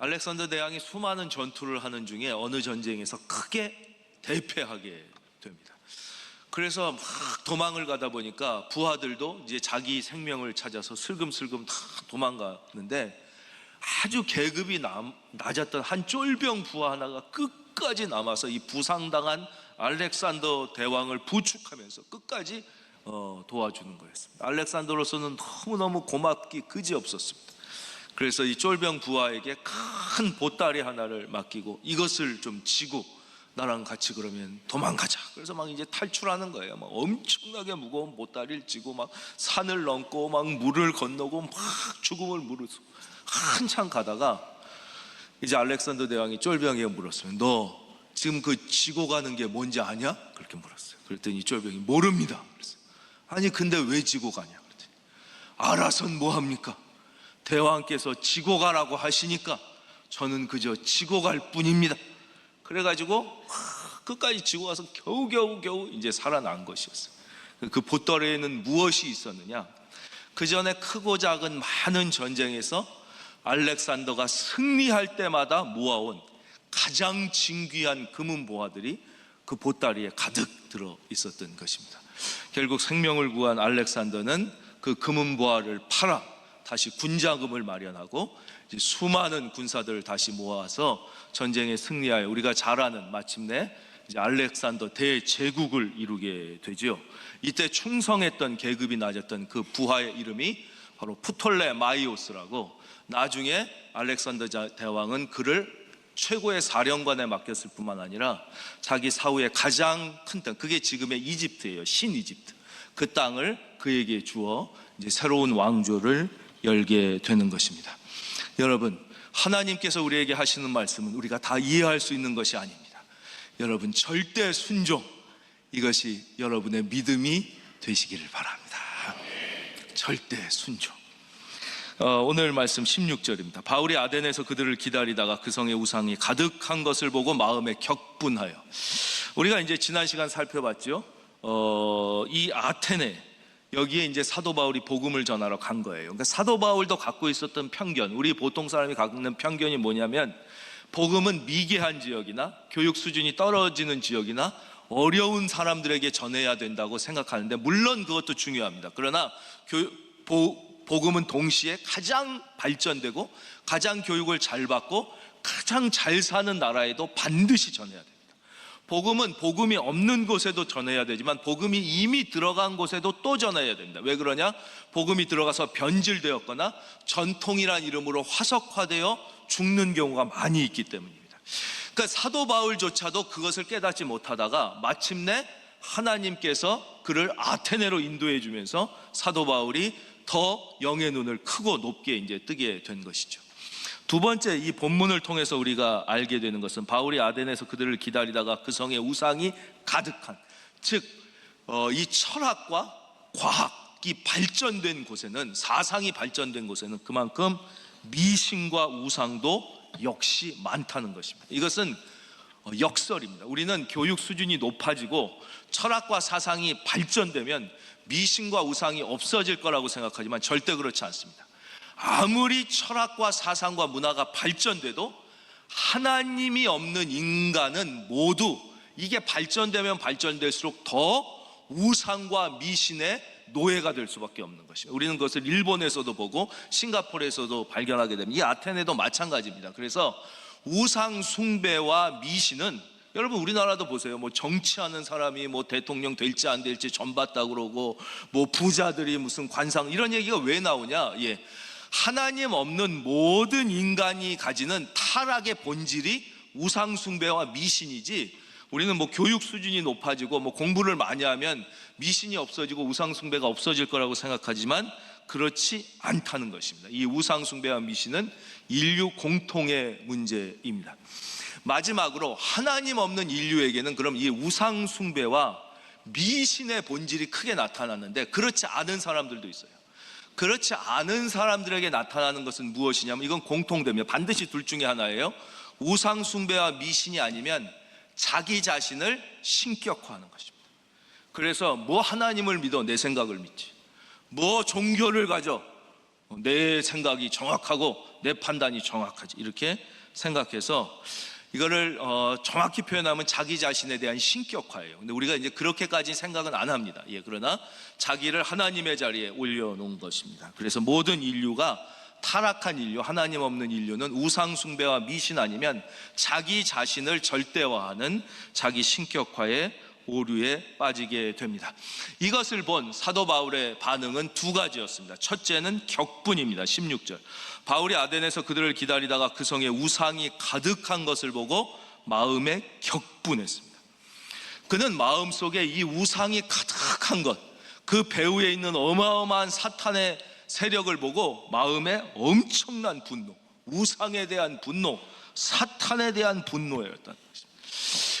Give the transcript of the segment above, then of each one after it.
알렉산더 대왕이 수많은 전투를 하는 중에 어느 전쟁에서 크게 대패하게 됩니다. 그래서 막 도망을 가다 보니까 부하들도 이제 자기 생명을 찾아서 슬금슬금 다 도망가는데, 아주 계급이 낮았던 한 쫄병 부하 하나가 끝까지 남아서 이 부상당한 알렉산더 대왕을 부축하면서 끝까지 도와주는 거였습니다. 알렉산더로서는 너무너무 고맙기 그지없었습니다. 그래서 이 쫄병 부하에게 큰 보따리 하나를 맡기고, 이것을 좀 지고 나랑 같이 그러면 도망가자. 그래서 막 이제 탈출하는 거예요. 막 엄청나게 무거운 보따리를 지고 막 산을 넘고 막 물을 건너고 막 죽음을 물으면서 한참 가다가 이제 알렉산더 대왕이 쫄병에게 물었어요. 너 지금 그 지고 가는 게 뭔지 아냐? 그렇게 물었어요. 그랬더니 쫄병이 모릅니다. 그랬어요. 아니 근데 왜 지고 가냐? 그랬더니 알아선 뭐합니까? 대왕께서 지고 가라고 하시니까 저는 그저 지고 갈 뿐입니다. 그래가지고 끝까지 지고 가서 겨우 이제 살아난 것이었어요. 그 보따리에는 무엇이 있었느냐? 그 전에 크고 작은 많은 전쟁에서 알렉산더가 승리할 때마다 모아온 가장 진귀한 금은 보화들이 그 보따리에 가득 들어 있었던 것입니다. 결국 생명을 구한 알렉산더는 그 금은 보화를 팔아 다시 군자금을 마련하고 이제 수많은 군사들을 다시 모아서 전쟁에 승리하여 우리가 잘 아는 마침내 이제 알렉산더 대제국을 이루게 되죠. 이때 충성했던 계급이 낮았던 그 부하의 이름이 바로 프톨레마이오스라고, 나중에 알렉산더 대왕은 그를 최고의 사령관에 맡겼을 뿐만 아니라 자기 사후에 가장 큰 땅, 그게 지금의 이집트예요. 신이집트. 그 땅을 그에게 주어 이제 새로운 왕조를 열게 되는 것입니다. 여러분, 하나님께서 우리에게 하시는 말씀은 우리가 다 이해할 수 있는 것이 아닙니다. 여러분, 절대 순종, 이것이 여러분의 믿음이 되시기를 바랍니다. 절대 순종. 오늘 말씀 16절입니다. 바울이 아덴에서 그들을 기다리다가 그 성에 우상이 가득한 것을 보고 마음에 격분하여. 우리가 이제 지난 시간 살펴봤죠. 이 아테네, 여기에 이제 사도 바울이 복음을 전하러 간 거예요. 그러니까 사도 바울도 갖고 있었던 편견, 우리 보통 사람이 갖고 있는 편견이 뭐냐면, 복음은 미개한 지역이나 교육 수준이 떨어지는 지역이나 어려운 사람들에게 전해야 된다고 생각하는데, 물론 그것도 중요합니다. 그러나 복음은 동시에 가장 발전되고 가장 교육을 잘 받고 가장 잘 사는 나라에도 반드시 전해야 됩니다. 복음은 복음이 없는 곳에도 전해야 되지만 복음이 이미 들어간 곳에도 또 전해야 됩니다. 왜 그러냐? 복음이 들어가서 변질되었거나 전통이란 이름으로 화석화되어 죽는 경우가 많이 있기 때문입니다. 그러니까 사도 바울조차도 그것을 깨닫지 못하다가 마침내 하나님께서 그를 아테네로 인도해 주면서 사도 바울이 더 영의 눈을 크고 높게 이제 뜨게 된 것이죠. 두 번째, 이 본문을 통해서 우리가 알게 되는 것은 바울이 아덴에서 그들을 기다리다가 그 성에 우상이 가득한, 즉 이 철학과 과학이 발전된 곳에는, 사상이 발전된 곳에는 그만큼 미신과 우상도 역시 많다는 것입니다. 이것은 역설입니다. 우리는 교육 수준이 높아지고 철학과 사상이 발전되면 미신과 우상이 없어질 거라고 생각하지만 절대 그렇지 않습니다. 아무리 철학과 사상과 문화가 발전돼도 하나님이 없는 인간은 모두 이게 발전되면 발전될수록 더 우상과 미신의 노예가 될 수밖에 없는 것입니다. 우리는 그것을 일본에서도 보고 싱가포르에서도 발견하게 됩니다. 이 아테네도 마찬가지입니다. 그래서 우상 숭배와 미신은, 여러분 우리나라도 보세요. 뭐 정치하는 사람이 뭐 대통령 될지 안 될지 전 봤다 그러고, 뭐 부자들이 무슨 관상, 이런 얘기가 왜 나오냐? 하나님 없는 모든 인간이 가지는 타락의 본질이 우상 숭배와 미신이지, 우리는 뭐 교육 수준이 높아지고 뭐 공부를 많이 하면 미신이 없어지고 우상 숭배가 없어질 거라고 생각하지만 그렇지 않다는 것입니다. 이 우상 숭배와 미신은 인류 공통의 문제입니다. 마지막으로, 하나님 없는 인류에게는 그럼 이 우상 숭배와 미신의 본질이 크게 나타났는데 그렇지 않은 사람들도 있어요. 그렇지 않은 사람들에게 나타나는 것은 무엇이냐면, 이건 공통됩니다. 반드시 둘 중에 하나예요. 우상 숭배와 미신이 아니면 자기 자신을 신격화하는 것입니다. 그래서 뭐 하나님을 믿어 내 생각을 믿지, 뭐 종교를 가져 내 생각이 정확하고 내 판단이 정확하지, 이렇게 생각해서 이거를 정확히 표현하면 자기 자신에 대한 신격화예요. 근데 우리가 이제 그렇게까지 생각은 안 합니다. 그러나 자기를 하나님의 자리에 올려놓은 것입니다. 그래서 모든 인류가, 타락한 인류, 하나님 없는 인류는 우상 숭배와 미신 아니면 자기 자신을 절대화하는 자기 신격화의 오류에 빠지게 됩니다. 이것을 본 사도 바울의 반응은 두 가지였습니다. 첫째는 격분입니다. 16절, 바울이 아덴에서 그들을 기다리다가 그 성에 우상이 가득한 것을 보고 마음에 격분했습니다. 그는 마음속에 이 우상이 가득한 것, 그 배후에 있는 어마어마한 사탄의 세력을 보고 마음에 엄청난 분노, 우상에 대한 분노, 사탄에 대한 분노였다는 것입니다.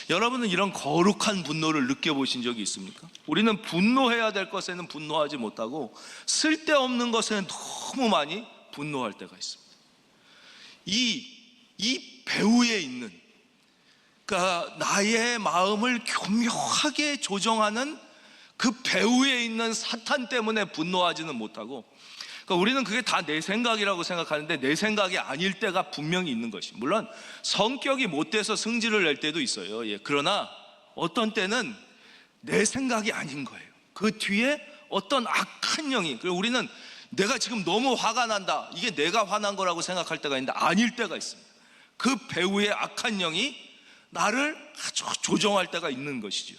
여러분은 이런 거룩한 분노를 느껴보신 적이 있습니까? 우리는 분노해야 될 것에는 분노하지 못하고 쓸데없는 것에는 너무 많이 분노할 때가 있습니다. 이 배후에 있는, 그러니까 나의 마음을 교묘하게 조정하는 그 배후에 있는 사탄 때문에 분노하지는 못하고, 그러니까 우리는 그게 다 내 생각이라고 생각하는데 내 생각이 아닐 때가 분명히 있는 것이, 물론 성격이 못돼서 승질을 낼 때도 있어요. 그러나 어떤 때는 내 생각이 아닌 거예요. 그 뒤에 어떤 악한 영이, 그리고 우리는 내가 지금 너무 화가 난다, 이게 내가 화난 거라고 생각할 때가 있는데 아닐 때가 있습니다. 그 배후에 악한 영이 나를 아주 조정할 때가 있는 것이죠.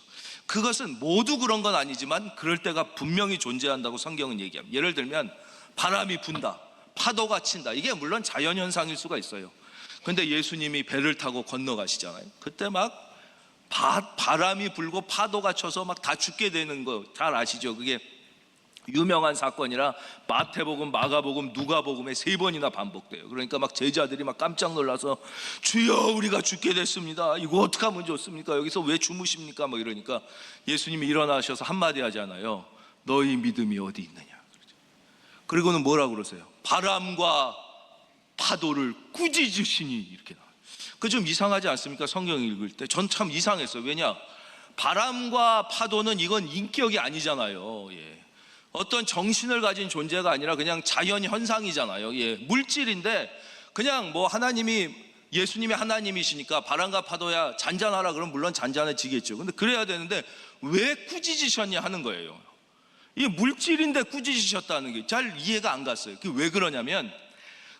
그것은 모두 그런 건 아니지만 그럴 때가 분명히 존재한다고 성경은 얘기합니다. 예를 들면 바람이 분다, 파도가 친다, 이게 물론 자연현상일 수가 있어요. 근데 예수님이 배를 타고 건너가시잖아요. 그때 막 바람이 불고 파도가 쳐서 막 다 죽게 되는 거 잘 아시죠? 그게 유명한 사건이라 마태복음, 마가복음, 누가복음에 3번이나 반복돼요. 그러니까 막 제자들이 막 깜짝 놀라서 주여 우리가 죽게 됐습니다, 이거 어떻게 하면 좋습니까? 여기서 왜 주무십니까? 뭐 이러니까 예수님이 일어나셔서 한마디 하잖아요. 너희 믿음이 어디 있느냐. 그리고는 뭐라고 그러세요? 바람과 파도를 꾸짖으시니, 이렇게 나와요. 그 좀 이상하지 않습니까? 성경 읽을 때 전 참 이상했어요. 왜냐? 바람과 파도는 이건 인격이 아니잖아요. 어떤 정신을 가진 존재가 아니라 그냥 자연 현상이잖아요. 물질인데 그냥 뭐 예수님이 하나님이시니까 바람과 파도야 잔잔하라 그러면 물론 잔잔해지겠죠. 근데 그래야 되는데 왜 꾸짖으셨냐 하는 거예요. 이게 물질인데 꾸짖으셨다는 게 잘 이해가 안 갔어요. 그게 왜 그러냐면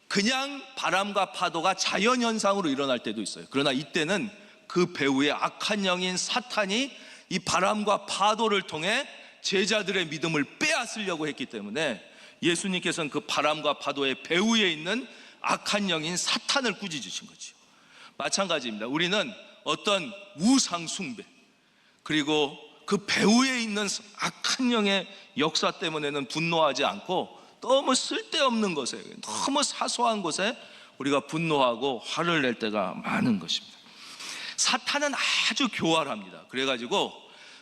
그냥 바람과 파도가 자연현상으로 일어날 때도 있어요. 그러나 이때는 그 배후에 악한 영인 사탄이 이 바람과 파도를 통해 제자들의 믿음을 빼앗으려고 했기 때문에 예수님께서는 그 바람과 파도의 배후에 있는 악한 영인 사탄을 꾸짖으신 거죠. 마찬가지입니다. 우리는 어떤 우상 숭배, 그리고 그 배후에 있는 악한 영의 역사 때문에는 분노하지 않고 너무 쓸데없는 것에, 너무 사소한 것에 우리가 분노하고 화를 낼 때가 많은 것입니다. 사탄은 아주 교활합니다. 그래가지고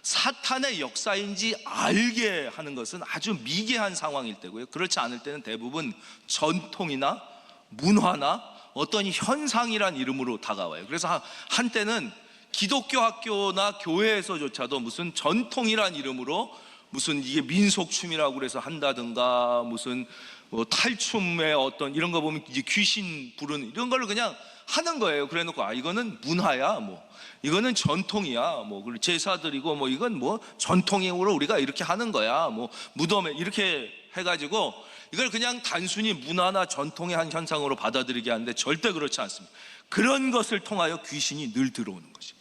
사탄의 역사인지 알게 하는 것은 아주 미개한 상황일 때고요. 그렇지 않을 때는 대부분 전통이나 문화나 어떤 현상이란 이름으로 다가와요. 그래서 한때는 기독교 학교나 교회에서조차도 무슨 전통이란 이름으로 무슨 이게 민속춤이라고 그래서 한다든가, 무슨 뭐 탈춤의 어떤 이런 거 보면 이제 귀신 부르는 이런 걸로 그냥 하는 거예요. 그래 놓고 이거는 문화야, 뭐 이거는 전통이야, 뭐 제사드리고 뭐 이건 뭐 전통으로 우리가 이렇게 하는 거야, 뭐 무덤에 이렇게 해가지고 이걸 그냥 단순히 문화나 전통의 한 현상으로 받아들이게 하는데 절대 그렇지 않습니다. 그런 것을 통하여 귀신이 늘 들어오는 것이,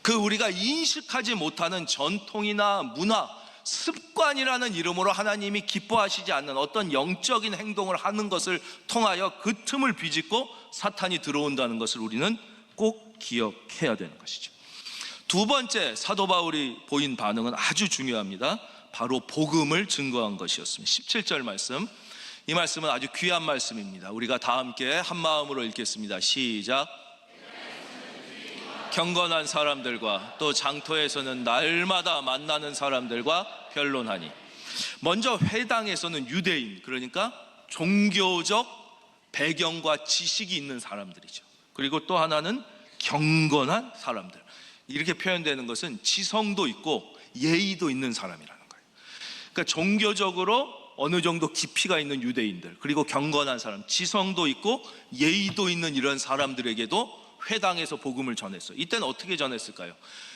그 우리가 인식하지 못하는 전통이나 문화, 습관이라는 이름으로 하나님이 기뻐하시지 않는 어떤 영적인 행동을 하는 것을 통하여 그 틈을 비집고 사탄이 들어온다는 것을 우리는 꼭 기억해야 되는 것이죠. 두 번째 사도 바울이 보인 반응은 아주 중요합니다. 바로 복음을 증거한 것이었습니다. 17절 말씀, 이 말씀은 아주 귀한 말씀입니다. 우리가 다 함께 한 마음으로 읽겠습니다. 시작. 경건한 사람들과 또 장터에서는 날마다 만나는 사람들과 변론하니. 먼저 회당에서는 유대인, 그러니까 종교적 배경과 지식이 있는 사람들이죠. 그리고 또 하나는 경건한 사람들, 이렇게 표현되는 것은 지성도 있고 예의도 있는 사람이라는 거예요. 그러니까 종교적으로 어느 정도 깊이가 있는 유대인들, 그리고 경건한 사람, 지성도 있고 예의도 있는 이런 사람들에게도 회당에서 복음을 전했어요. 이때는 어떻게 전했을까요?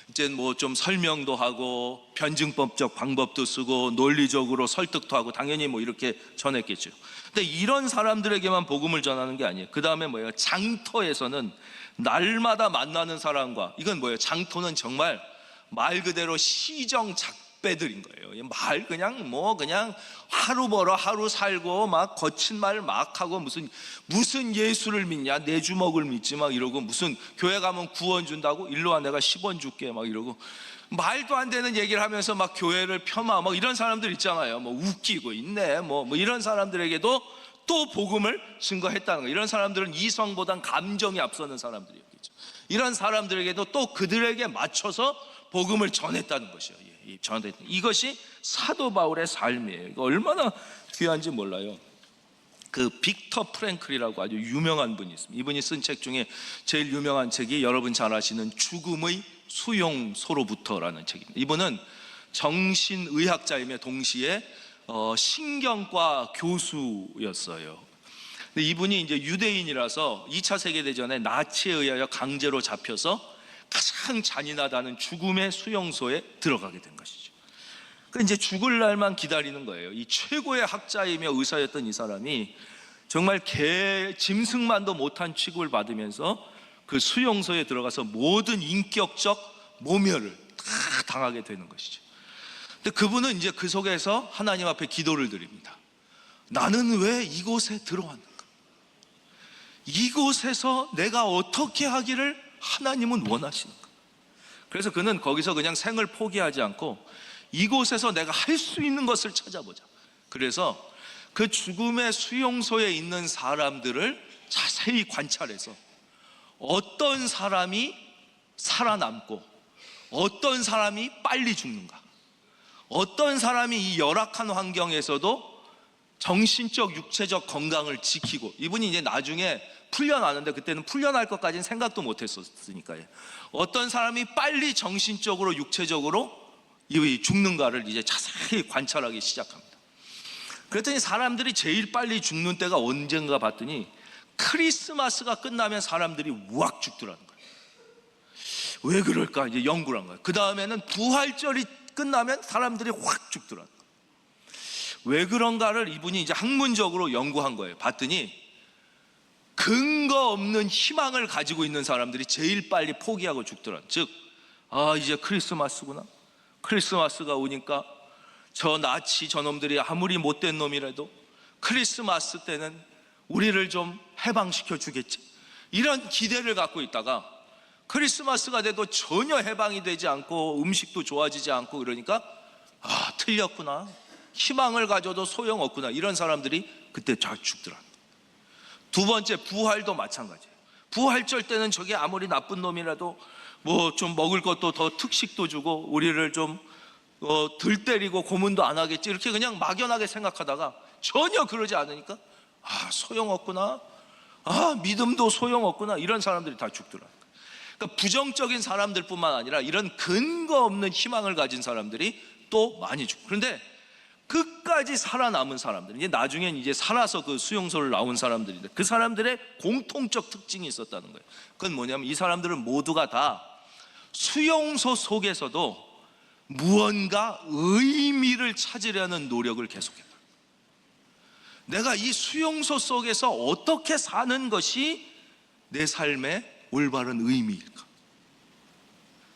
이제 뭐 좀 설명도 하고 변증법적 방법도 쓰고 논리적으로 설득도 하고 당연히 뭐 이렇게 전했겠죠. 근데 이런 사람들에게만 복음을 전하는 게 아니에요. 그 다음에 뭐예요? 장터에서는 날마다 만나는 사람과, 이건 뭐예요? 장터는 정말 말 그대로 시정 작배들인 거예요. 말 그냥 뭐 그냥 하루 벌어 하루 살고 막 거친 말 막 하고 무슨 예수를 믿냐, 내 주먹을 믿지 막 이러고, 무슨 교회 가면 구원 준다고 일로 와 내가 10원 줄게 막 이러고, 말도 안 되는 얘기를 하면서 막 교회를 폄하 막 이런 사람들 있잖아요. 뭐 웃기고 있네 뭐 이런 사람들에게도 또 복음을 증거했다는 거예요. 이런 사람들은 이성보단 감정이 앞서는 사람들이었겠죠. 이런 사람들에게도 또 그들에게 맞춰서 복음을 전했다는 것이에요. 이것이 사도 바울의 삶이에요. 이거 얼마나 귀한지 몰라요. 그 빅터 프랭클이라고 아주 유명한 분이 있습니다. 이분이 쓴 책 중에 제일 유명한 책이 여러분 잘 아시는 죽음의 수용소로부터라는 책입니다. 이분은 정신의학자이며 동시에 신경과 교수였어요. 근데 이분이 이제 유대인이라서 2차 세계대전에 나치에 의하여 강제로 잡혀서 가장 잔인하다는 죽음의 수용소에 들어가게 된 것이죠. 그 이제 죽을 날만 기다리는 거예요. 이 최고의 학자이며 의사였던 이 사람이 정말 짐승만도 못한 취급을 받으면서 그 수용소에 들어가서 모든 인격적 모멸을 다 당하게 되는 것이죠. 근데 그분은 이제 그 속에서 하나님 앞에 기도를 드립니다. 나는 왜 이곳에 들어왔는가? 이곳에서 내가 어떻게 하기를 하나님은 원하시는가? 그래서 그는 거기서 그냥 생을 포기하지 않고 이곳에서 내가 할 수 있는 것을 찾아보자. 그래서 그 죽음의 수용소에 있는 사람들을 자세히 관찰해서 어떤 사람이 살아남고 어떤 사람이 빨리 죽는가, 어떤 사람이 이 열악한 환경에서도 정신적 육체적 건강을 지키고, 이분이 이제 나중에 풀려나는데 그때는 풀려날 것까지는 생각도 못 했었으니까요. 어떤 사람이 빨리 정신적으로 육체적으로 죽는가를 이제 자세히 관찰하기 시작합니다. 그랬더니 사람들이 제일 빨리 죽는 때가 언젠가 봤더니 크리스마스가 끝나면 사람들이 우악 죽더라는 거예요. 왜 그럴까 이제 연구를 한 거예요. 그 다음에는 부활절이 끝나면 사람들이 확 죽더라는 거예요. 왜 그런가를 이분이 이제 학문적으로 연구한 거예요. 봤더니 근거 없는 희망을 가지고 있는 사람들이 제일 빨리 포기하고 죽더라. 즉, 이제 크리스마스구나. 크리스마스가 오니까 저 나치 저놈들이 아무리 못된 놈이라도 크리스마스 때는 우리를 좀 해방시켜 주겠지, 이런 기대를 갖고 있다가 크리스마스가 돼도 전혀 해방이 되지 않고 음식도 좋아지지 않고 그러니까 틀렸구나, 희망을 가져도 소용없구나, 이런 사람들이 그때 다 죽더라. 두 번째, 부활도 마찬가지예요. 부활절 때는 저게 아무리 나쁜 놈이라도 뭐 좀 먹을 것도 더 특식도 주고 우리를 좀 덜 때리고 고문도 안 하겠지, 이렇게 그냥 막연하게 생각하다가 전혀 그러지 않으니까 소용없구나, 믿음도 소용없구나, 이런 사람들이 다 죽더라. 그러니까 부정적인 사람들뿐만 아니라 이런 근거 없는 희망을 가진 사람들이 또 많이 죽고, 그런데 끝까지 살아남은 사람들, 이제 나중엔 이제 살아서 그 수용소를 나온 사람들인데 그 사람들의 공통적 특징이 있었다는 거예요. 그건 뭐냐면 이 사람들은 모두가 다 수용소 속에서도 무언가 의미를 찾으려는 노력을 계속했다. 내가 이 수용소 속에서 어떻게 사는 것이 내 삶의 올바른 의미일까?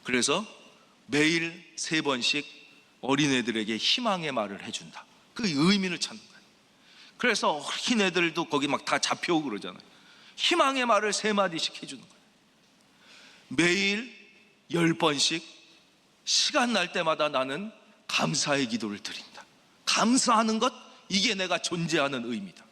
그래서 매일 3번씩 어린애들에게 희망의 말을 해준다. 그 의미를 찾는 거예요. 그래서 어린애들도 거기 막 다 잡혀오고 그러잖아요. 희망의 말을 3마디씩 해주는 거예요. 매일 10번씩 시간 날 때마다 나는 감사의 기도를 드린다. 감사하는 것, 이게 내가 존재하는 의미다.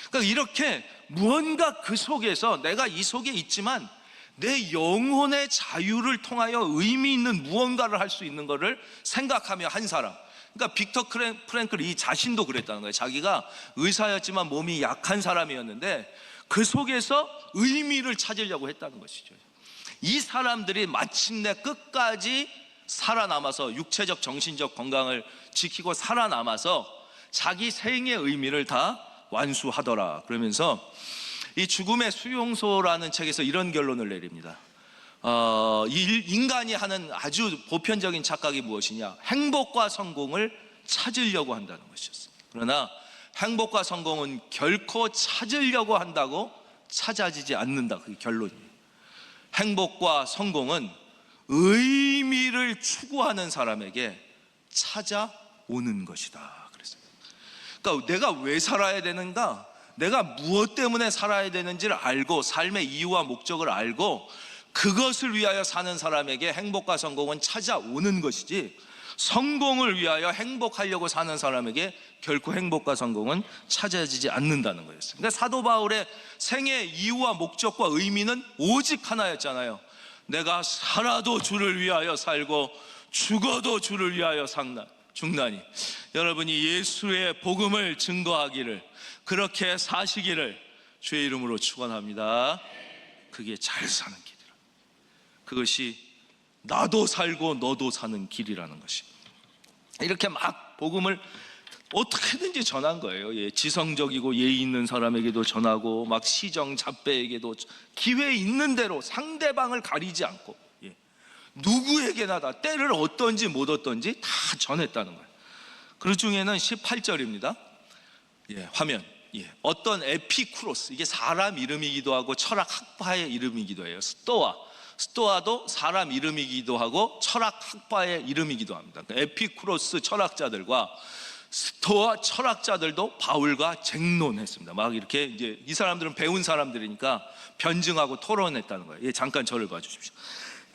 그러니까 이렇게 무언가 그 속에서 내가 이 속에 있지만 내 영혼의 자유를 통하여 의미 있는 무언가를 할 수 있는 것을 생각하며 한 사람. 그러니까 빅터 프랭클 이 자신도 그랬다는 거예요. 자기가 의사였지만 몸이 약한 사람이었는데 그 속에서 의미를 찾으려고 했다는 것이죠. 이 사람들이 마침내 끝까지 살아남아서 육체적 정신적 건강을 지키고 살아남아서 자기 생의 의미를 다 완수하더라. 그러면서 이 죽음의 수용소라는 책에서 이런 결론을 내립니다. 인간이 하는 아주 보편적인 착각이 무엇이냐? 행복과 성공을 찾으려고 한다는 것이었습니다. 그러나 행복과 성공은 결코 찾으려고 한다고 찾아지지 않는다. 그게 결론이에요. 행복과 성공은 의미를 추구하는 사람에게 찾아오는 것이다. 그랬어요. 그러니까 내가 왜 살아야 되는가? 내가 무엇 때문에 살아야 되는지를 알고 삶의 이유와 목적을 알고 그것을 위하여 사는 사람에게 행복과 성공은 찾아오는 것이지, 성공을 위하여 행복하려고 사는 사람에게 결코 행복과 성공은 찾아지지 않는다는 거였어요. 그러니까 사도 바울의 생의 이유와 목적과 의미는 오직 하나였잖아요. 내가 살아도 주를 위하여 살고 죽어도 주를 위하여 죽나니. 여러분이 예수의 복음을 증거하기를, 그렇게 사시기를 주의 이름으로 축원합니다. 그게 잘 사는 길이라. 그것이 나도 살고 너도 사는 길이라는 것이. 이렇게 막 복음을 어떻게든지 전한 거예요. 예, 지성적이고 예의 있는 사람에게도 전하고, 막 시정 잡배에게도 기회 있는 대로 상대방을 가리지 않고, 예, 누구에게나 다 때를 얻던지 못 얻던지 다 전했다는 거예요. 그 중에는 18절입니다. 예, 화면. 예, 어떤 에피쿠로스, 이게 사람 이름이기도 하고 철학 학파의 이름이기도 해요. 스토아도 사람 이름이기도 하고 철학 학파의 이름이기도 합니다. 에피쿠로스 철학자들과 스토아 철학자들도 바울과 쟁론했습니다. 막 이렇게 이제 이 사람들은 배운 사람들이니까 변증하고 토론했다는 거예요. 예, 잠깐 저를 봐주십시오.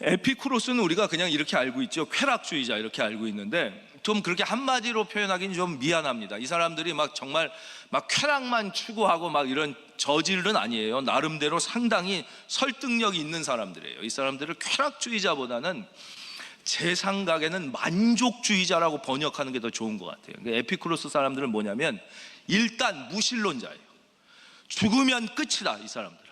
에피쿠로스는 우리가 그냥 이렇게 알고 있죠. 쾌락주의자 이렇게 알고 있는데, 좀 그렇게 한마디로 표현하기는 좀 미안합니다. 이 사람들이 막 정말 막 쾌락만 추구하고 막 이런 저질은 아니에요. 나름대로 상당히 설득력이 있는 사람들이에요. 이 사람들을 쾌락주의자보다는 제 생각에는 만족주의자라고 번역하는 게 더 좋은 것 같아요. 에피쿠로스 사람들은 뭐냐면 일단 무신론자예요. 죽으면 끝이다. 이 사람들은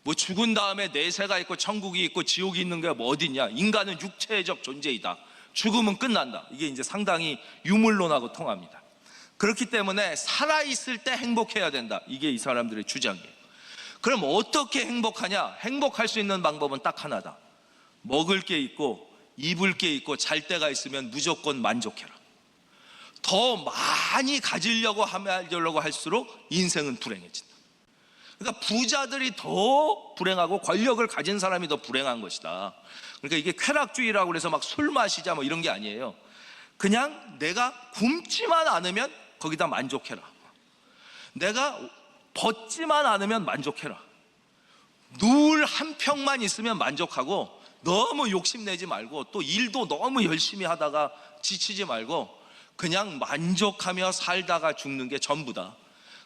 뭐 죽은 다음에 내세가 있고 천국이 있고 지옥이 있는 게 뭐 어딨냐, 인간은 육체적 존재이다, 죽으면 끝난다. 이게 이제 상당히 유물론하고 통합니다. 그렇기 때문에 살아있을 때 행복해야 된다. 이게 이 사람들의 주장이에요. 그럼 어떻게 행복하냐? 행복할 수 있는 방법은 딱 하나다. 먹을 게 있고 입을 게 있고 잘 데가 있으면 무조건 만족해라. 더 많이 가지려고 하려고 할수록 인생은 불행해진다. 그러니까 부자들이 더 불행하고 권력을 가진 사람이 더 불행한 것이다. 그러니까 이게 쾌락주의라고 해서 막 술 마시자 뭐 이런 게 아니에요. 그냥 내가 굶지만 않으면 거기다 만족해라. 내가 벗지만 않으면 만족해라. 누울 한 평만 있으면 만족하고, 너무 욕심내지 말고 또 일도 너무 열심히 하다가 지치지 말고 그냥 만족하며 살다가 죽는 게 전부다.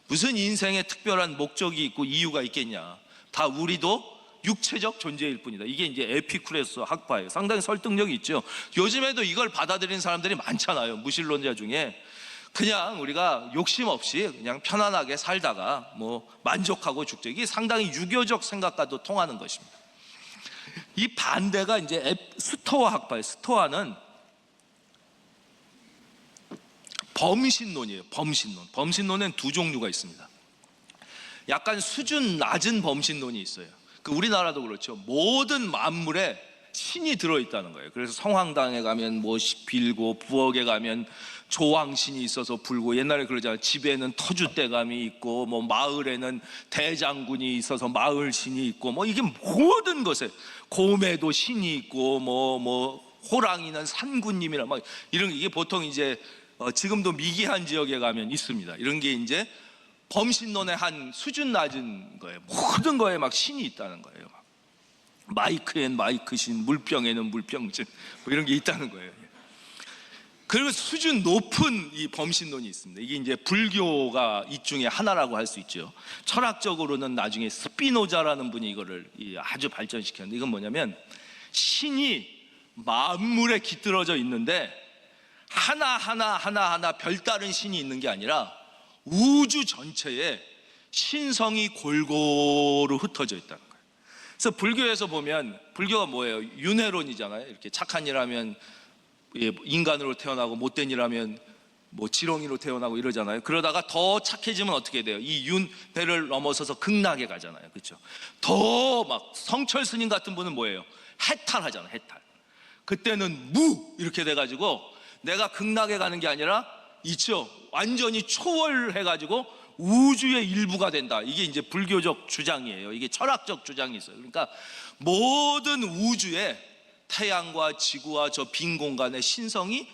무슨 인생에 특별한 목적이 있고 이유가 있겠냐. 다 우리도 육체적 존재일 뿐이다. 이게 이제 에피쿠레스 학파예요. 상당히 설득력이 있죠. 요즘에도 이걸 받아들이는 사람들이 많잖아요. 무신론자 중에 그냥 우리가 욕심 없이 그냥 편안하게 살다가 뭐 만족하고 죽죠. 이게 상당히 유교적 생각과도 통하는 것입니다. 이 반대가 이제 스토아 학파예요. 스토아는 범신론이에요. 범신론엔 두 종류가 있습니다. 약간 수준 낮은 범신론이 있어요. 우리나라도 그렇죠. 모든 만물에 신이 들어있다는 거예요. 그래서 성황당에 가면 뭐 빌고, 부엌에 가면 조왕신이 있어서 불고, 옛날에 그러잖아요. 집에는 터줏대감이 있고, 뭐 마을에는 대장군이 있어서 마을신이 있고, 뭐 이게 모든 것에 곰에도 신이 있고, 뭐 호랑이는 산군님이라 막 이런 게, 이게 보통 이제 지금도 미개한 지역에 가면 있습니다. 이런 게 이제 범신론의 한 수준 낮은 거예요. 모든 거에 막 신이 있다는 거예요. 마이크엔 마이크신, 물병에는 물병신, 뭐 이런 게 있다는 거예요. 그리고 수준 높은 이 범신론이 있습니다. 이게 이제 불교가 이 중에 하나라고 할 수 있죠. 철학적으로는 나중에 스피노자라는 분이 이거를 아주 발전시켰는데, 이건 뭐냐면 신이 만물에 깃들어져 있는데 하나하나 별다른 신이 있는 게 아니라 우주 전체에 신성이 골고루 흩어져 있다는 거예요. 그래서 불교에서 보면, 불교가 뭐예요? 윤회론이잖아요. 이렇게 착한 일 하면 인간으로 태어나고 못된 일 하면 뭐 지렁이로 태어나고 이러잖아요. 그러다가 더 착해지면 어떻게 돼요? 이 윤회를 넘어서서 극락에 가잖아요. 그렇죠? 더 막 성철 스님 같은 분은 뭐예요? 해탈하잖아요. 해탈. 그때는 무 이렇게 돼가지고 내가 극락에 가는 게 아니라 있죠, 완전히 초월해가지고 우주의 일부가 된다. 이게 이제 불교적 주장이에요. 이게 철학적 주장이 있어요. 그러니까 모든 우주에 태양과 지구와 저 빈 공간의 신성이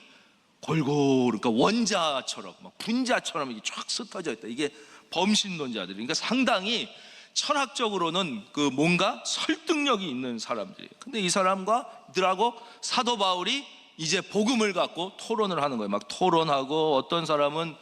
골고루, 그러니까 원자처럼 막 분자처럼 이게 쫙 흩어져 있다. 이게 범신론자들, 그러니까 상당히 철학적으로는 그 뭔가 설득력이 있는 사람들이에요. 근데 이 사람들하고 사도 바울이 이제 복음을 갖고 토론을 하는 거예요. 막 토론하고, 어떤 사람은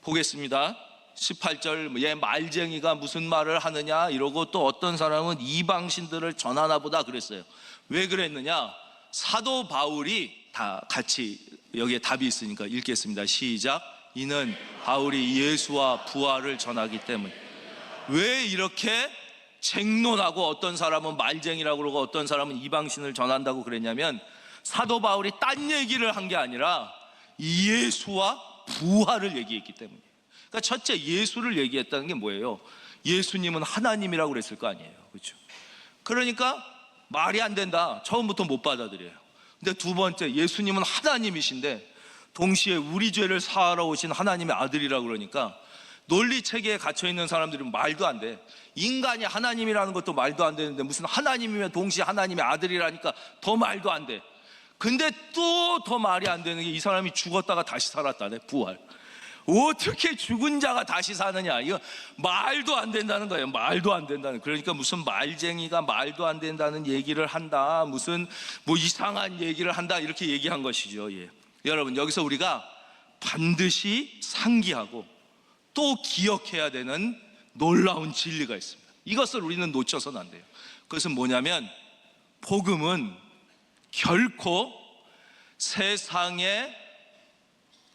보겠습니다. 18절, 얘 말쟁이가 무슨 말을 하느냐 이러고, 또 어떤 사람은 이방신들을 전하나 보다 그랬어요. 왜 그랬느냐? 사도 바울이, 다 같이 여기에 답이 있으니까 읽겠습니다. 시작. 이는 바울이 예수와 부활을 전하기 때문에. 왜 이렇게 쟁론하고 어떤 사람은 말쟁이라고 그러고 어떤 사람은 이방신을 전한다고 그랬냐면, 사도 바울이 딴 얘기를 한 게 아니라 예수와 부활을 얘기했기 때문이에요. 그러니까 첫째, 예수를 얘기했다는 게 뭐예요? 예수님은 하나님이라고 그랬을 거 아니에요. 그렇죠? 그러니까 말이 안 된다. 처음부터 못 받아들여요. 근데 두 번째, 예수님은 하나님이신데 동시에 우리 죄를 사하러 오신 하나님의 아들이라고 그러니까 논리 체계에 갇혀 있는 사람들은 말도 안 돼. 인간이 하나님이라는 것도 말도 안 되는데 무슨 하나님이면 동시에 하나님의 아들이라니까 더 말도 안 돼. 근데 또 더 말이 안 되는 게, 이 사람이 죽었다가 다시 살았다네. 부활. 어떻게 죽은 자가 다시 사느냐? 이거 말도 안 된다는 거예요. 말도 안 된다는. 그러니까 무슨 말쟁이가 말도 안 된다는 얘기를 한다, 무슨 뭐 이상한 얘기를 한다, 이렇게 얘기한 것이죠. 예. 여러분, 여기서 우리가 반드시 상기하고 또 기억해야 되는 놀라운 진리가 있습니다. 이것을 우리는 놓쳐서는 안 돼요. 그것은 뭐냐면, 복음은 결코 세상의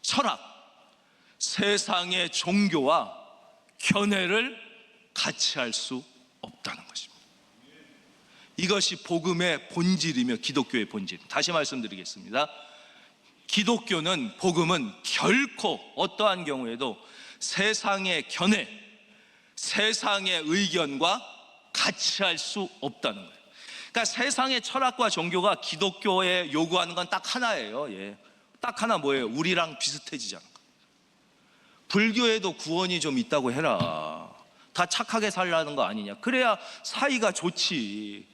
철학, 세상의 종교와 견해를 같이 할 수 없다는 것입니다. 이것이 복음의 본질이며 기독교의 본질. 다시 말씀드리겠습니다. 기독교는, 복음은 결코 어떠한 경우에도 세상의 견해, 세상의 의견과 같이 할 수 없다는 거예요. 그러니까 세상의 철학과 종교가 기독교에 요구하는 건 딱 하나예요. 예. 딱 하나, 뭐예요? 우리랑 비슷해지자는 거. 불교에도 구원이 좀 있다고 해라. 다 착하게 살라는 거 아니냐. 그래야 사이가 좋지.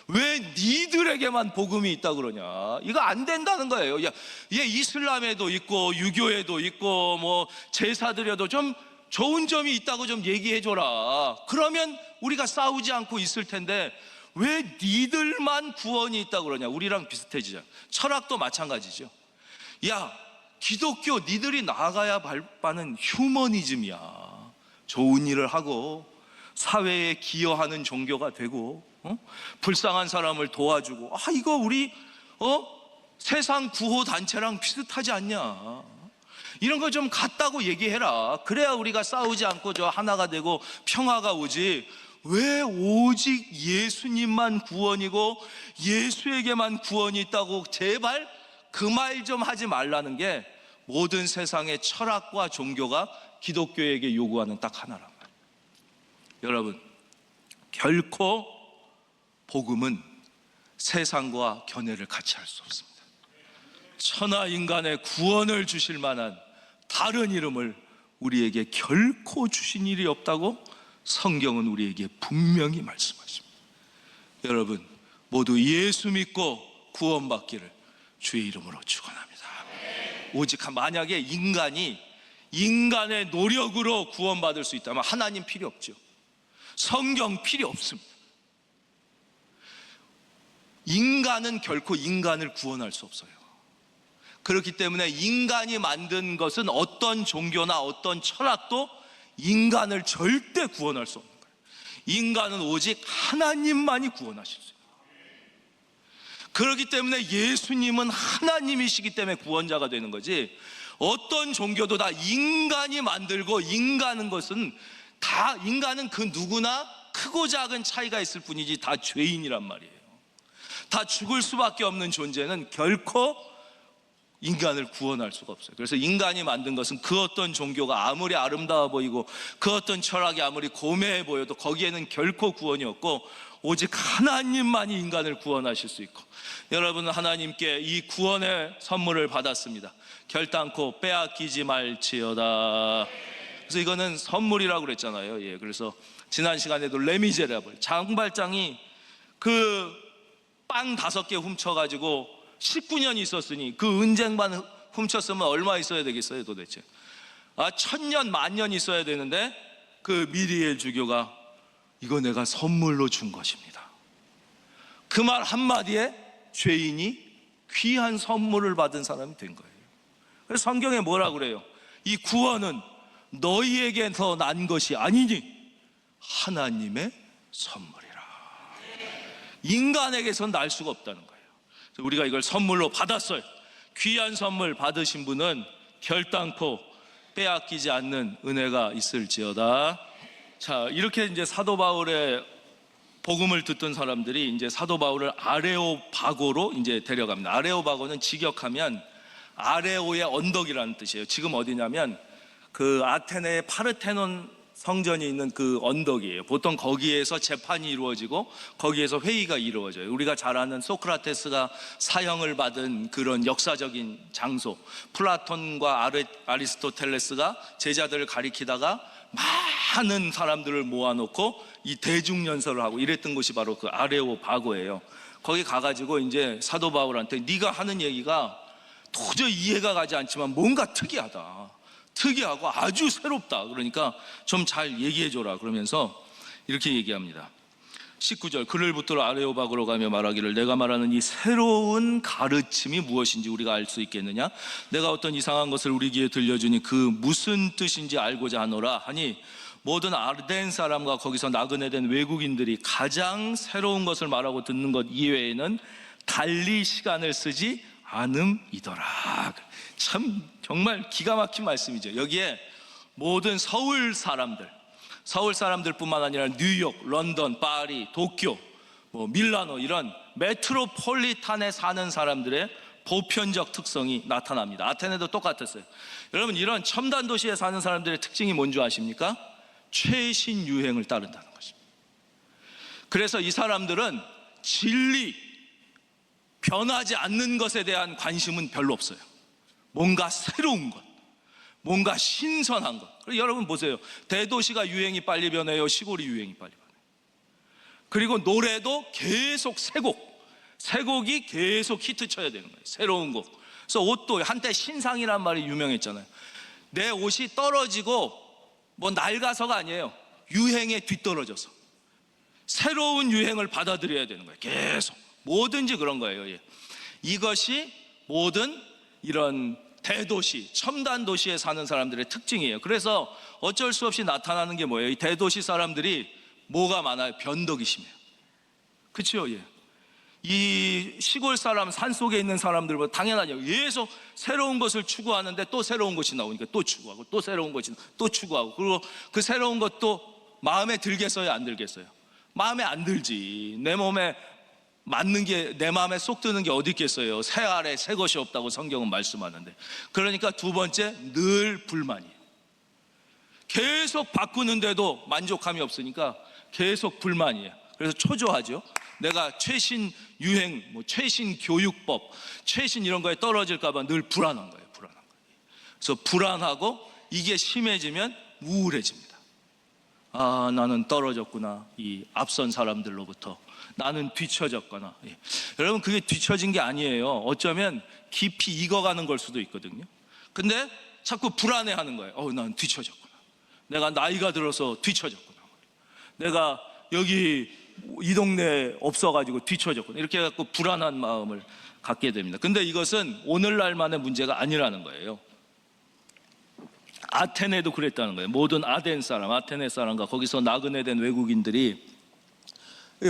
왜 니들에게만 복음이 있다 그러냐. 이거 안 된다는 거예요. 야, 얘 이슬람에도 있고 유교에도 있고 뭐 제사드려도 좀 좋은 점이 있다고 좀 얘기해줘라. 그러면 우리가 싸우지 않고 있을 텐데 왜 니들만 구원이 있다 그러냐. 우리랑 비슷해지자. 철학도 마찬가지죠. 야, 기독교 니들이 나아가야 할 바는 휴머니즘이야. 좋은 일을 하고 사회에 기여하는 종교가 되고, 불쌍한 사람을 도와주고, 이거 우리 세상 구호 단체랑 비슷하지 않냐. 이런 거 좀 같다고 얘기해라. 그래야 우리가 싸우지 않고 저 하나가 되고 평화가 오지. 왜 오직 예수님만 구원이고 예수에게만 구원이 있다고, 제발 그 말 좀 하지 말라는 게 모든 세상의 철학과 종교가 기독교에게 요구하는 딱 하나란 말이에요. 여러분, 결코 복음은 세상과 견해를 같이 할 수 없습니다. 천하 인간의 구원을 주실 만한 다른 이름을 우리에게 결코 주신 일이 없다고 성경은 우리에게 분명히 말씀하십니다. 여러분, 모두 예수 믿고 구원받기를 주의 이름으로 축원합니다. 오직 만약에 인간이 인간의 노력으로 구원받을 수 있다면 하나님 필요 없죠. 성경 필요 없습니다. 인간은 결코 인간을 구원할 수 없어요. 그렇기 때문에 인간이 만든 것은 어떤 종교나 어떤 철학도 인간을 절대 구원할 수 없는 거예요. 인간은 오직 하나님만이 구원하실 수 있어요. 그렇기 때문에 예수님은 하나님이시기 때문에 구원자가 되는 거지, 어떤 종교도 다 인간이 만들고, 인간은 그 누구나 크고 작은 차이가 있을 뿐이지 다 죄인이란 말이에요. 다 죽을 수밖에 없는 존재는 결코 인간을 구원할 수가 없어요. 그래서 인간이 만든 것은 그 어떤 종교가 아무리 아름다워 보이고 그 어떤 철학이 아무리 고매해 보여도 거기에는 결코 구원이 없고 오직 하나님만이 인간을 구원하실 수 있고, 여러분은 하나님께 이 구원의 선물을 받았습니다. 결단코 빼앗기지 말지어다. 그래서 이거는 선물이라고 그랬잖아요. 예, 그래서 지난 시간에도 레미제라블 장발장이 그 빵 5개 훔쳐가지고 19년 있었으니 그 은쟁반 훔쳤으면 얼마 있어야 되겠어요 도대체? 1000년 만년 있어야 되는데 그 미리엘 주교가 이거 내가 선물로 준 것입니다. 그 말 한마디에 죄인이 귀한 선물을 받은 사람이 된 거예요. 그래서 성경에 뭐라고 그래요? 이 구원은 너희에게서 난 것이 아니니 하나님의 선물이라. 인간에게선 날 수가 없다는 거예요. 우리가 이걸 선물로 받았어요. 귀한 선물 받으신 분은 결단코 빼앗기지 않는 은혜가 있을지어다. 자, 이렇게 이제 사도 바울의 복음을 듣던 사람들이 이제 사도 바울을 아레오바고로 이제 데려갑니다. 아레오바고는 직역하면 아레오의 언덕이라는 뜻이에요. 지금 어디냐면 그 아테네의 파르테논 성전이 있는 그 언덕이에요. 보통 거기에서 재판이 이루어지고 거기에서 회의가 이루어져요. 우리가 잘 아는 소크라테스가 사형을 받은 그런 역사적인 장소, 플라톤과 아리스토텔레스가 제자들을 가리키다가 많은 사람들을 모아놓고 이 대중연설을 하고 이랬던 곳이 바로 그 아레오바고예요. 거기 가가지고 이제 사도 바울한테 네가 하는 얘기가 도저히 이해가 가지 않지만 뭔가 특이하고 아주 새롭다. 그러니까 좀 잘 얘기해줘라. 그러면서 이렇게 얘기합니다. 19절, 그를 붙들어 아레오바고로 가며 말하기를 내가 말하는 이 새로운 가르침이 무엇인지 우리가 알 수 있겠느냐? 내가 어떤 이상한 것을 우리 귀에 들려주니 그 무슨 뜻인지 알고자 하노라 하니 모든 아덴 사람과 거기서 나그네 된 외국인들이 가장 새로운 것을 말하고 듣는 것 이외에는 달리 시간을 쓰지 않음이더라. 참 정말 기가 막힌 말씀이죠. 여기에 모든 서울 사람들뿐만 아니라 뉴욕, 런던, 파리, 도쿄, 밀라노 이런 메트로폴리탄에 사는 사람들의 보편적 특성이 나타납니다. 아테네도 똑같았어요. 여러분, 이런 첨단 도시에 사는 사람들의 특징이 뭔지 아십니까? 최신 유행을 따른다는 것입니다. 그래서 이 사람들은 진리, 변하지 않는 것에 대한 관심은 별로 없어요. 뭔가 새로운 것, 뭔가 신선한 것. 여러분 보세요. 대도시가 유행이 빨리 변해요? 시골이 유행이 빨리 변해요? 그리고 노래도 계속 새 곡이 계속 히트 쳐야 되는 거예요. 새로운 곡. 그래서 옷도 한때 신상이란 말이 유명했잖아요. 내 옷이 떨어지고 낡아서가 아니에요. 유행에 뒤떨어져서 새로운 유행을 받아들여야 되는 거예요. 계속 뭐든지 그런 거예요. 예. 이것이 모든 이런 대도시, 첨단 도시에 사는 사람들의 특징이에요. 그래서 어쩔 수 없이 나타나는 게 뭐예요? 이 대도시 사람들이 뭐가 많아요? 변덕이 심해요. 그렇죠? 예. 이 시골 사람, 산속에 있는 사람들보다 당연하죠. 계속 새로운 것을 추구하는데 또 새로운 것이 나오니까 또 추구하고, 또 새로운 것이 또 추구하고, 그리고 그 새로운 것도 마음에 들겠어요, 안 들겠어요? 마음에 안 들지. 내 몸에 맞는 게, 내 마음에 쏙 드는 게 어디 있겠어요? 새 아래 새 것이 없다고 성경은 말씀하는데. 그러니까 두 번째, 늘 불만이에요. 계속 바꾸는데도 만족감이 없으니까 계속 불만이에요. 그래서 초조하죠. 내가 최신 유행, 최신 교육법, 최신 이런 거에 떨어질까 봐 늘 불안한 거예요. 그래서 불안하고 이게 심해지면 우울해집니다. 아, 나는 떨어졌구나. 이 앞선 사람들로부터 나는 뒤처졌거나. 예. 여러분, 그게 뒤처진 게 아니에요. 어쩌면 깊이 익어가는 걸 수도 있거든요. 근데 자꾸 불안해하는 거예요. 난 뒤처졌구나. 내가 나이가 들어서 뒤처졌구나. 내가 여기 이 동네에 없어가지고 뒤처졌구나. 이렇게 해갖고 불안한 마음을 갖게 됩니다. 근데 이것은 오늘날만의 문제가 아니라는 거예요. 아테네도 그랬다는 거예요. 모든 아덴 사람, 아테네 사람과 거기서 나그네 된 외국인들이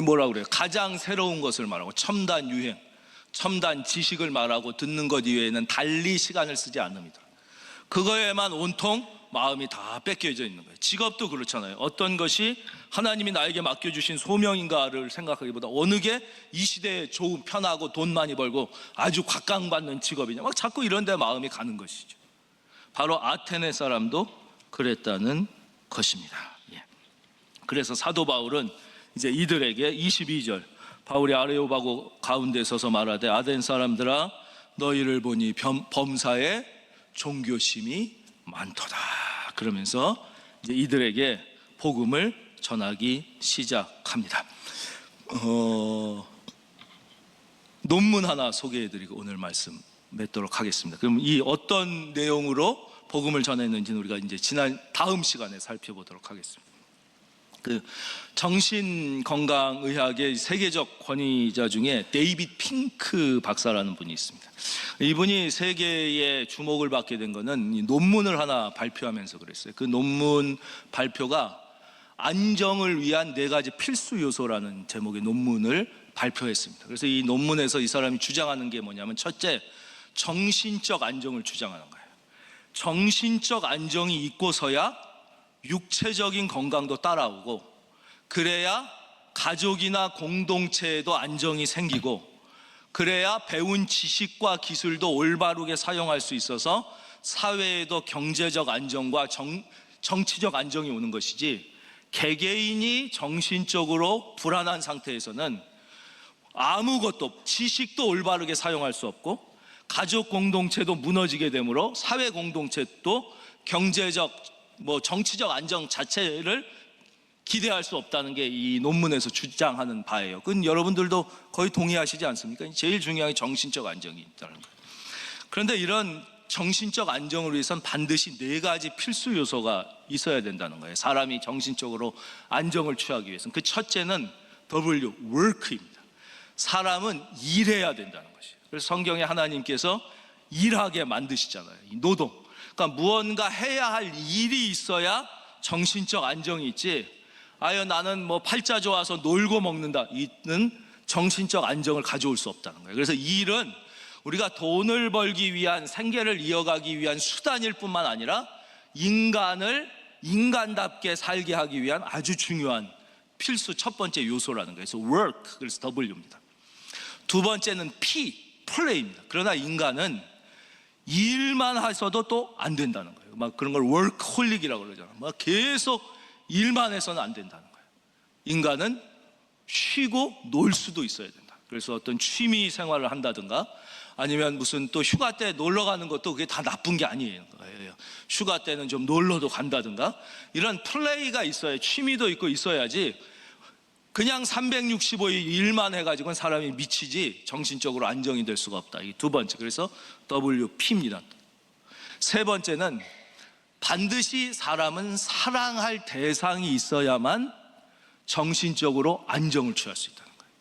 뭐라고 그래요? 가장 새로운 것을 말하고 첨단 유행, 첨단 지식을 말하고 듣는 것 이외에는 달리 시간을 쓰지 않습니다. 그거에만 온통 마음이 다 뺏겨져 있는 거예요. 직업도 그렇잖아요. 어떤 것이 하나님이 나에게 맡겨주신 소명인가를 생각하기보다 어느 게 이 시대에 좋은, 편하고 돈 많이 벌고 아주 각광받는 직업이냐, 막 자꾸 이런 데 마음이 가는 것이죠. 바로 아테네 사람도 그랬다는 것입니다. 그래서 사도 바울은 이제 이들에게 22절, 바울이 아레오바고 가운데 서서 말하되 아덴 사람들아 너희를 보니 범사에 종교심이 많도다. 그러면서 이제 이들에게 복음을 전하기 시작합니다. 논문 하나 소개해드리고 오늘 말씀 맺도록 하겠습니다. 그럼 이 어떤 내용으로 복음을 전했는지는 우리가 이제 다음 시간에 살펴보도록 하겠습니다. 그 정신건강의학의 세계적 권위자 중에 데이빗 핑크 박사라는 분이 있습니다. 이분이 세계의 주목을 받게 된 것은 이 논문을 하나 발표하면서 그랬어요. 그 논문 발표가 안정을 위한 4가지 필수 요소라는 제목의 논문을 발표했습니다. 그래서 이 논문에서 이 사람이 주장하는 게 뭐냐면, 첫째, 정신적 안정을 주장하는 거예요. 정신적 안정이 있고서야 육체적인 건강도 따라오고, 그래야 가족이나 공동체에도 안정이 생기고, 그래야 배운 지식과 기술도 올바르게 사용할 수 있어서 사회에도 경제적 안정과 정치적 안정이 오는 것이지, 개개인이 정신적으로 불안한 상태에서는 아무것도, 지식도 올바르게 사용할 수 없고 가족 공동체도 무너지게 되므로 사회 공동체도 경제적, 정치적 안정 자체를 기대할 수 없다는 게 이 논문에서 주장하는 바예요. 그건 여러분들도 거의 동의하시지 않습니까? 제일 중요한 게 정신적 안정이 있다는 거예요. 그런데 이런 정신적 안정을 위해서는 반드시 4가지 필수 요소가 있어야 된다는 거예요. 사람이 정신적으로 안정을 취하기 위해서는. 그 첫째는 work입니다. 사람은 일해야 된다는 것이에요. 그래서 성경에 하나님께서 일하게 만드시잖아요. 이 노동. 그러니까 무언가 해야 할 일이 있어야 정신적 안정이 있지, 나는 팔자 좋아서 놀고 먹는다, 이는 정신적 안정을 가져올 수 없다는 거예요. 그래서 일은 우리가 돈을 벌기 위한, 생계를 이어가기 위한 수단일 뿐만 아니라 인간을 인간답게 살게 하기 위한 아주 중요한 필수 첫 번째 요소라는 거예요. 그래서 work, 그래서 W입니다. 두 번째는 play입니다. 그러나 인간은 일만 하셔도 또 안 된다는 거예요. 그런 걸 workholic이라고 그러잖아요. 계속 일만 해서는 안 된다는 거예요. 인간은 쉬고 놀 수도 있어야 된다. 그래서 어떤 취미 생활을 한다든가, 아니면 무슨 또 휴가 때 놀러 가는 것도 그게 다 나쁜 게 아니에요. 휴가 때는 좀 놀러도 간다든가, 이런 플레이가 있어야, 취미도 있고 있어야지 그냥 365일 일만 해가지고는 사람이 미치지 정신적으로 안정이 될 수가 없다. 이게 두 번째. 그래서 WP입니다. 세 번째는 반드시 사람은 사랑할 대상이 있어야만 정신적으로 안정을 취할 수 있다는 거예요.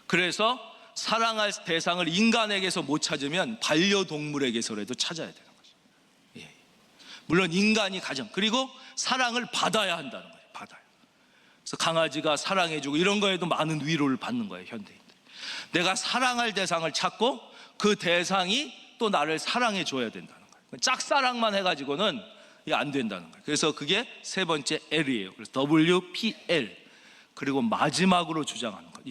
그래서 사랑할 대상을 인간에게서 못 찾으면 반려동물에게서라도 찾아야 되는 거죠. 물론 인간이 가장, 그리고 사랑을 받아야 한다는 거예요. 받아요. 그래서 강아지가 사랑해주고 이런 거에도 많은 위로를 받는 거예요, 현대인들. 내가 사랑할 대상을 찾고 그 대상이 또 나를 사랑해 줘야 된다는 거예요. 짝사랑만 해가지고는 안 된다는 거예요. 그래서 그게 세 번째 L이에요. 그래서 WPL. 그리고 마지막으로 주장하는 거예요.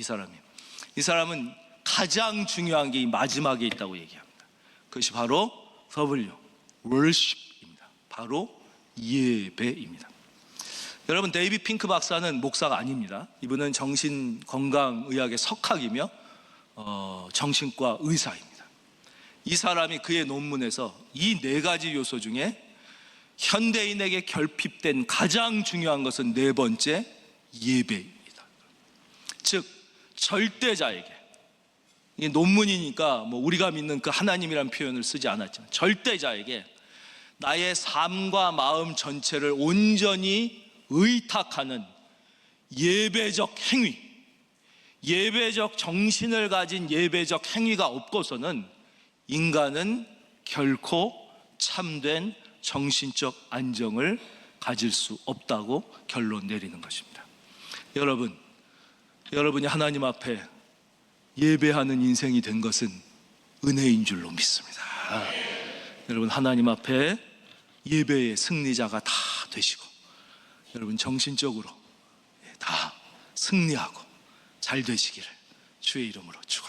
이 사람은 가장 중요한 게 이 마지막에 있다고 얘기합니다. 그것이 바로 worship입니다. 바로 예배입니다. 여러분, 데이빗 핑크 박사는 목사가 아닙니다. 이분은 정신건강의학의 석학이며 정신과 의사입니다. 이 사람이 그의 논문에서 이 4가지 요소 중에 현대인에게 결핍된 가장 중요한 것은 4번째 예배입니다. 즉 절대자에게, 이게 논문이니까 우리가 믿는 그 하나님이라는 표현을 쓰지 않았지만, 절대자에게 나의 삶과 마음 전체를 온전히 의탁하는 예배적 행위, 예배적 정신을 가진 예배적 행위가 없고서는 인간은 결코 참된 정신적 안정을 가질 수 없다고 결론 내리는 것입니다. 여러분이 하나님 앞에 예배하는 인생이 된 것은 은혜인 줄로 믿습니다. 여러분, 하나님 앞에 예배의 승리자가 다 되시고 여러분 정신적으로 다 승리하고 잘 되시기를 주의 이름으로 축원합니다.